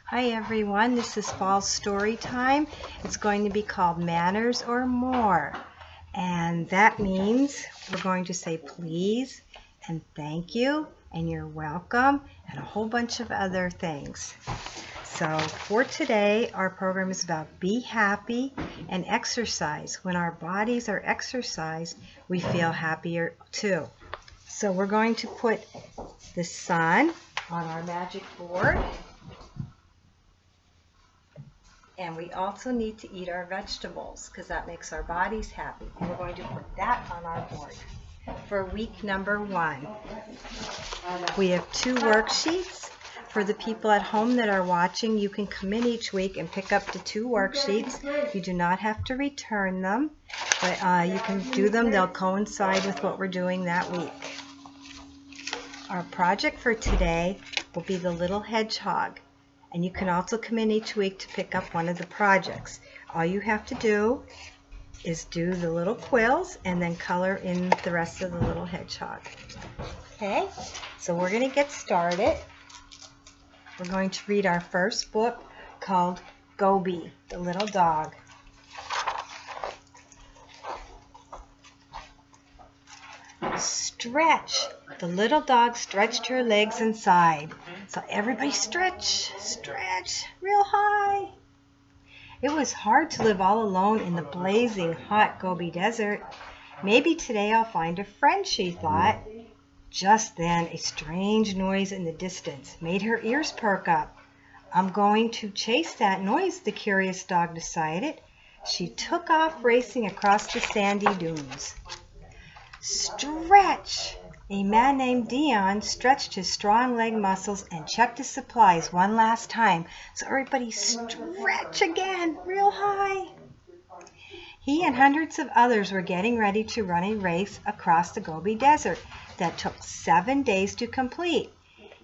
Hi everyone, this is Fall Storytime. It's going to be called Manners or More. And that means we're going to say please and thank you and you're welcome and a whole bunch of other things. So for today, our program is about be happy and exercise. When our bodies are exercised, we feel happier too. So we're going to put the sun on our magic board. And we also need to eat our vegetables because that makes our bodies happy. And we're going to put that on our board for week number 1. We have 2 worksheets. For the people at home that are watching, you can come in each week and pick up the 2 worksheets. You do not have to return them, but you can do them. They'll coincide with what we're doing that week. Our project for today will be the little hedgehog. And you can also come in each week to pick up one of the projects. All you have to do is do the little quills and then color in the rest of the little hedgehog. Okay, so we're going to get started. We're going to read our first book called Gobi, the Little Dog. Stretch. The little dog stretched her legs and sighed. So everybody stretch, stretch, real high. It was hard to live all alone in the blazing hot Gobi Desert. Maybe today I'll find a friend, she thought. Just then a strange noise in the distance made her ears perk up. I'm going to chase that noise, the curious dog decided. She took off racing across the sandy dunes. Stretch! A man named Dion stretched his strong leg muscles and checked his supplies one last time. So everybody stretch again, real high. He and hundreds of others were getting ready to run a race across the Gobi Desert that took 7 days to complete.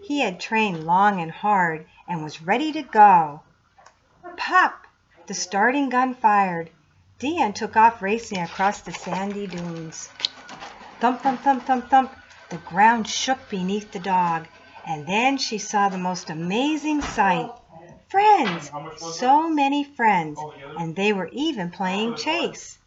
He had trained long and hard and was ready to go. Pop! The starting gun fired. Dion took off racing across the sandy dunes. Thump, thump, thump, thump, thump. The ground shook beneath the dog, and then she saw the most amazing sight. Friends! So many friends, and they were even playing chase.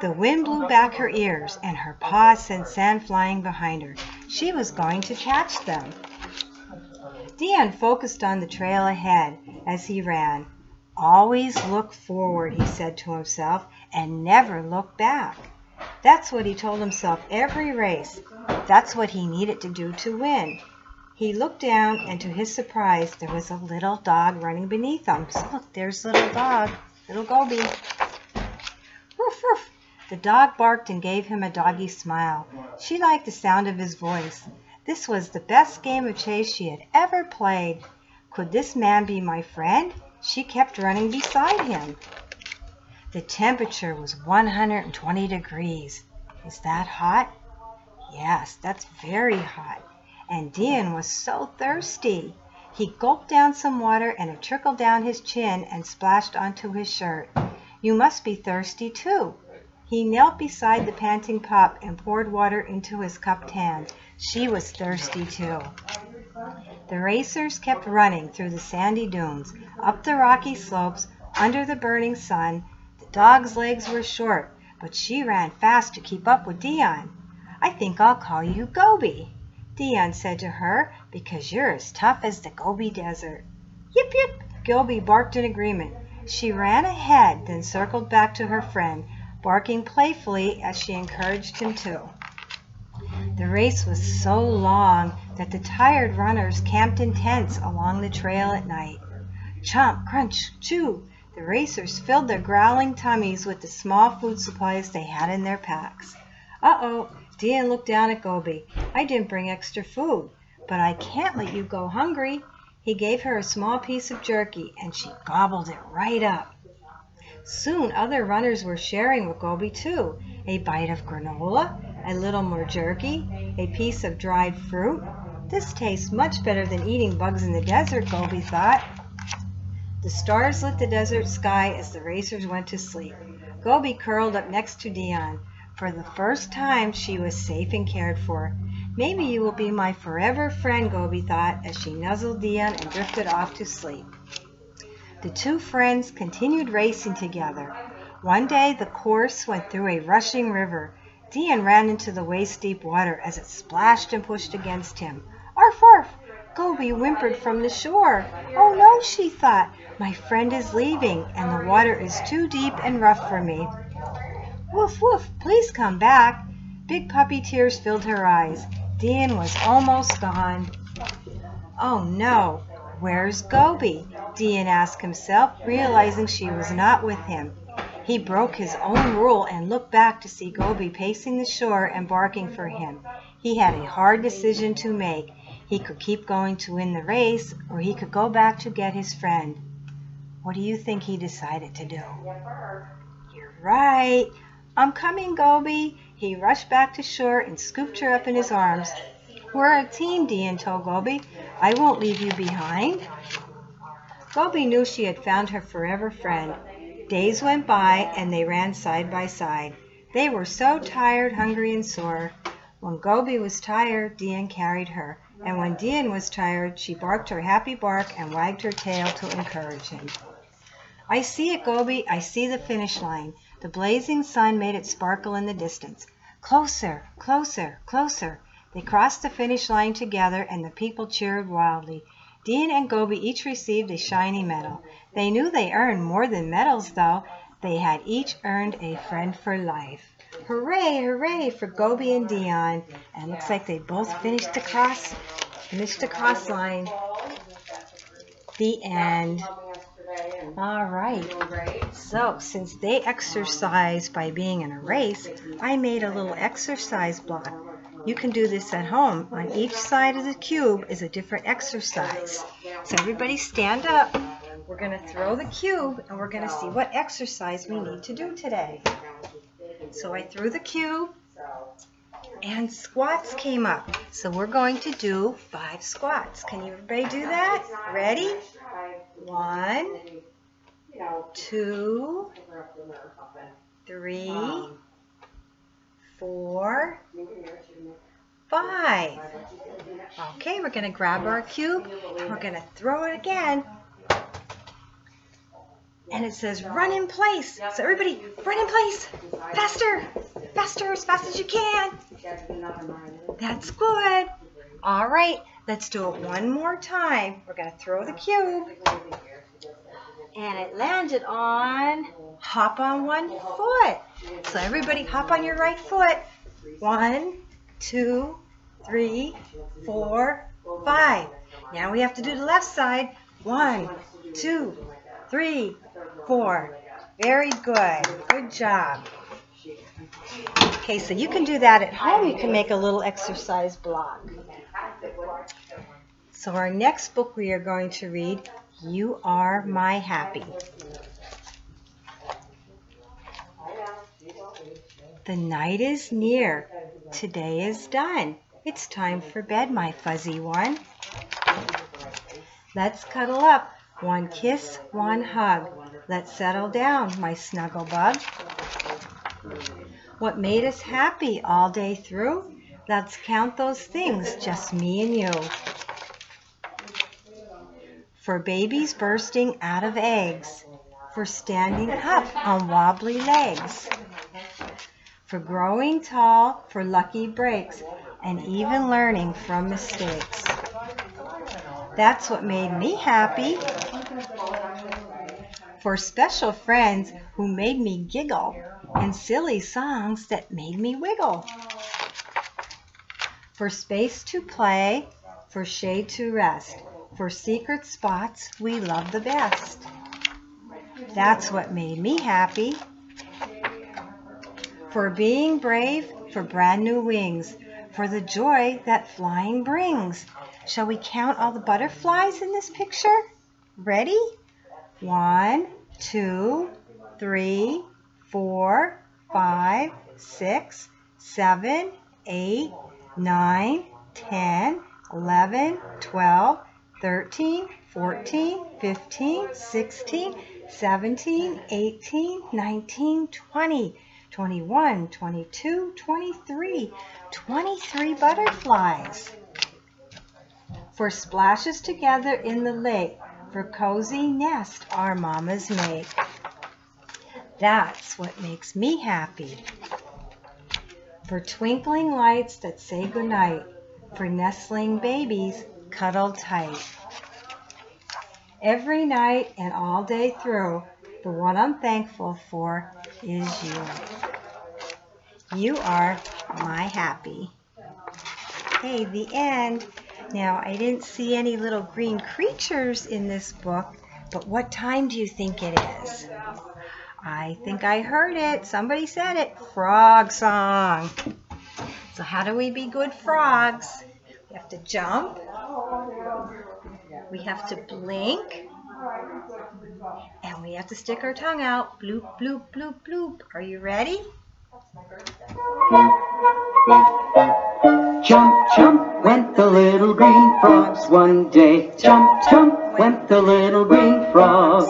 The wind blew back her ears, and her paws sent sand flying behind her. She was going to catch them. Dion focused on the trail ahead as he ran. Always look forward, he said to himself, and never look back. That's what he told himself every race. That's what he needed to do to win. He looked down, and to his surprise, there was a little dog running beneath him. So look, there's little dog, little Gobi. Woof, woof. The dog barked and gave him a doggy smile. She liked the sound of his voice. This was the best game of chase she had ever played. Could this man be my friend? She kept running beside him. The temperature was 120 degrees. Is that hot? Yes, that's very hot. And Dion was so thirsty. He gulped down some water and it trickled down his chin and splashed onto his shirt. You must be thirsty too. He knelt beside the panting pup and poured water into his cupped hand. She was thirsty too. The racers kept running through the sandy dunes, up the rocky slopes, under the burning sun. The dog's legs were short, but she ran fast to keep up with Dion. I think I'll call you Gobi, Dion said to her, because you're as tough as the Gobi Desert. Yip, yip, Gobi barked in agreement. She ran ahead, then circled back to her friend, barking playfully as she encouraged him too. The race was so long that the tired runners camped in tents along the trail at night. Chomp, crunch, chew. The racers filled their growling tummies with the small food supplies they had in their packs. Uh-oh, Dion looked down at Gobi. I didn't bring extra food, but I can't let you go hungry. He gave her a small piece of jerky, and she gobbled it right up. Soon other runners were sharing with Gobi too. A bite of granola, a little more jerky, a piece of dried fruit. This tastes much better than eating bugs in the desert, Gobi thought. The stars lit the desert sky as the racers went to sleep. Gobi curled up next to Dion. For the first time, she was safe and cared for. Maybe you will be my forever friend, Gobi thought, as she nuzzled Dion and drifted off to sleep. The two friends continued racing together. One day the course went through a rushing river. Dion ran into the waist-deep water as it splashed and pushed against him. "Arf, arf!" Goby whimpered from the shore. "Oh no," she thought, "my friend is leaving, and the water is too deep and rough for me. Woof, woof, please come back." Big puppy tears filled her eyes. Dion was almost gone. "Oh no, where's Goby?" Dion asked himself, realizing she was not with him. He broke his own rule and looked back to see Goby pacing the shore and barking for him. He had a hard decision to make. He could keep going to win the race, or he could go back to get his friend. What do you think he decided to do? You're right. "I'm coming, Goby." He rushed back to shore and scooped her up in his arms. "We're a team," Dion told Goby. "I won't leave you behind." Goby knew she had found her forever friend. Days went by, and they ran side by side. They were so tired, hungry, and sore. When Goby was tired, Dion carried her. And when Dion was tired, she barked her happy bark and wagged her tail to encourage him. "I see it, Goby. I see the finish line." The blazing sun made it sparkle in the distance. Closer, closer, closer. They crossed the finish line together, and the people cheered wildly. Dion and Goby each received a shiny medal. They knew they earned more than medals, though. They had each earned a friend for life. Hooray, hooray for Goby and Dion. And it looks like they both finished the cross line. The end. All right. So, since they exercise by being in a race, I made a little exercise block. You can do this at home. On each side of the cube is a different exercise. So everybody stand up. We're going to throw the cube, and we're going to see what exercise we need to do today. So I threw the cube, and squats came up. So we're going to do 5 squats. Can everybody do that? Ready? 1, 2, 3, 4, 5. Okay, we're going to grab our cube, and we're going to throw it again. And it says run in place. So everybody, run in place. Faster, faster, as fast as you can. That's good. All right, let's do it one more time. We're going to throw the cube. And it landed on, hop on one foot. So everybody hop on your right foot. 1, 2, 3, 4, 5. Now we have to do the left side. 1, 2, 3, 4. Very good. Good job. Okay, so you can do that at home. You can make a little exercise block. So our next book we are going to read, You Are My Happy. The night is near. Today is done. It's time for bed, my fuzzy one. Let's cuddle up. One kiss, one hug. Let's settle down, my snuggle bug. What made us happy all day through? Let's count those things, just me and you. For babies bursting out of eggs. For standing up on wobbly legs. For growing tall, for lucky breaks, and even learning from mistakes. That's what made me happy. For special friends who made me giggle, and silly songs that made me wiggle. For space to play, for shade to rest, for secret spots we love the best. That's what made me happy. For being brave, for brand new wings, for the joy that flying brings. Shall we count all the butterflies in this picture? Ready? 1, 2, 3, 4, 5, 6, 7, 8, 9, 10, 11, 12, 13, 14, 15, 16, 17, 18, 19, 20, 21, 22, 23, 23 butterflies. For splashes together in the lake, for cozy nest our mamas make. That's what makes me happy. For twinkling lights that say goodnight, for nestling babies cuddled tight. Every night and all day through, the one I'm thankful for is you. You are my happy. Okay, the end. Now, I didn't see any little green creatures in this book, but what time do you think it is? I think I heard it. Somebody said it. Frog song. So how do we be good frogs? We have to jump. We have to blink. And we have to stick our tongue out. Bloop, bloop, bloop, bloop. Are you ready? Jump, jump, went the little green frogs one day. Jump, jump, went the little green frogs.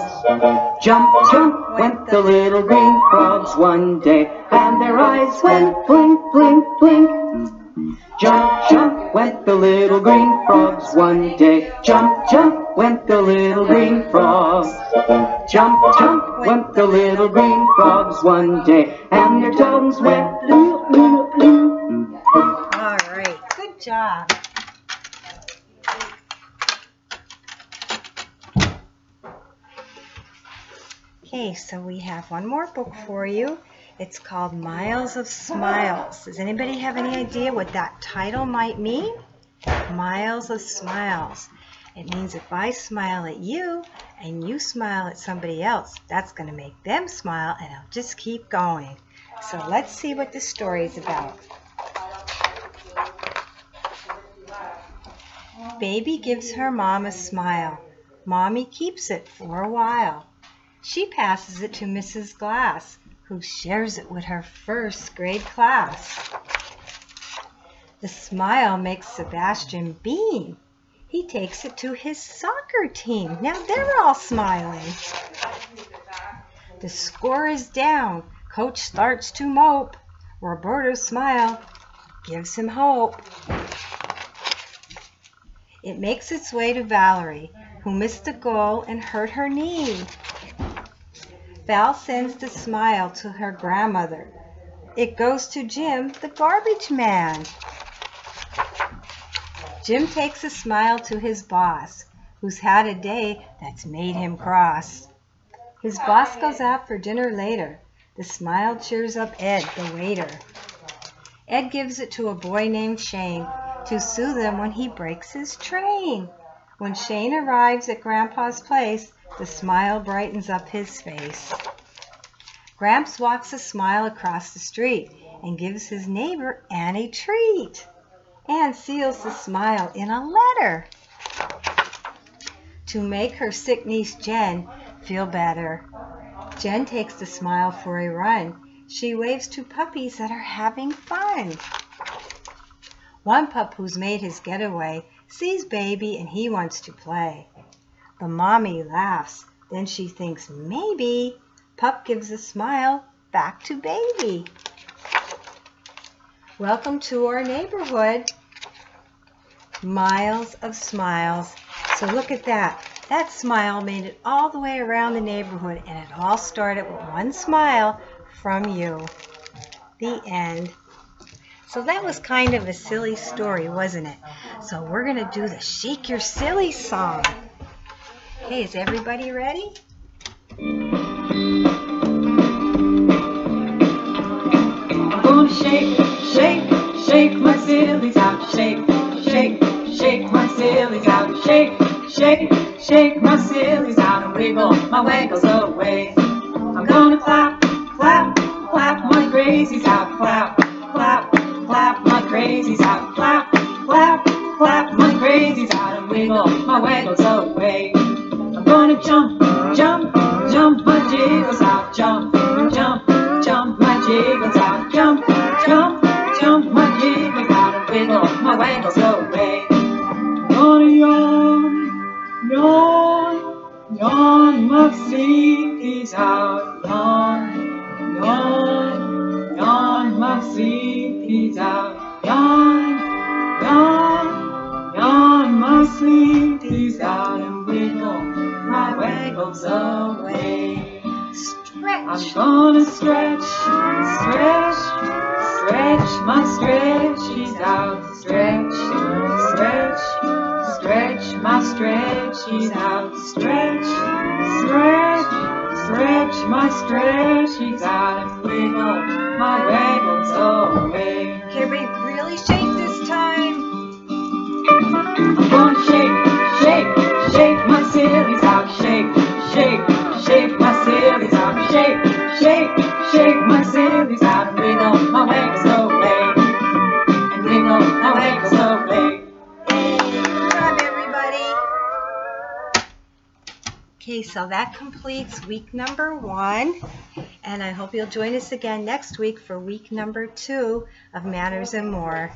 Jump, jump, went the little green frogs one day. And their eyes went blink, blink, blink. Jump, jump, went the little green frogs one day. Jump, jump, went the little green frogs. Jump, jump, went the little green frogs one day. And their tongues went blue, blue, blue. All right, good job. Okay, so we have one more book for you. It's called Miles of Smiles. Does anybody have any idea what that title might mean? Miles of Smiles. It means if I smile at you and you smile at somebody else, that's going to make them smile, and it'll just keep going. So let's see what this story is about. Baby gives her mom a smile. Mommy keeps it for a while. She passes it to Mrs. Glass, who shares it with her first grade class. The smile makes Sebastian beam. He takes it to his soccer team. Now they're all smiling. The score is down. Coach starts to mope. Roberto's smile gives him hope. It makes its way to Valerie, who missed a goal and hurt her knee. Val sends the smile to her grandmother. It goes to Jim, the garbage man. Jim takes a smile to his boss, who's had a day that's made him cross. His boss goes out for dinner later. The smile cheers up Ed, the waiter. Ed gives it to a boy named Shane to soothe him when he breaks his train. When Shane arrives at Grandpa's place, the smile brightens up his face. Gramps walks a smile across the street and gives his neighbor Ann a treat. Ann seals the smile in a letter to make her sick niece Jen feel better. Jen takes the smile for a run. She waves to puppies that are having fun. One pup who's made his getaway sees Baby and he wants to play. The mommy laughs. Then she thinks maybe Pup gives a smile back to Baby. Welcome to our neighborhood. Miles of smiles. So look at that. That smile made it all the way around the neighborhood, and it all started with one smile from you. The end. So that was kind of a silly story, wasn't it? So we're going to do the Shake Your Silly song. Okay, is everybody ready? I'm gonna shake, shake, shake my sillies out. Shake, shake, shake my sillies out. Shake, shake, shake my sillies out and wiggle my waggles away. I'm gonna clap, clap, clap my crazies out. Clap, clap, clap my crazies out. Clap, clap, clap my crazies out and wiggle my waggles away. I'm gonna jump, jump, jump my jiggles out. Jump, jump, jump my jiggles out. Jump, jump, jump my jiggles out and wiggle my waggles away. I'm gonna yawn, yawn, yawn my sleepies out. Yawn, yawn, yawn my sleepies out. Yawn, yawn, yawn my sleepies out and wiggle wiggles away. Stretch. I'm gonna stretch, stretch, stretch my stretchies out. Stretch, stretch, stretch my stretchies out. Stretch, stretch, stretch my stretchies out. And wiggle my wiggles away. Okay, everybody really shake this time. I'm gonna shake, shake, shake my sillies out. Shake, shake, shake my sillies out. Shake, shake, shake my sillies out. And wiggle my wiggles away. And wiggle my wiggles away. Good job, everybody. Okay, so that completes week number 1. And I hope you'll join us again next week for week number 2 of Manners and More.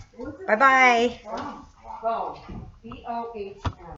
Bye-bye. Bohn. B-O-H-N.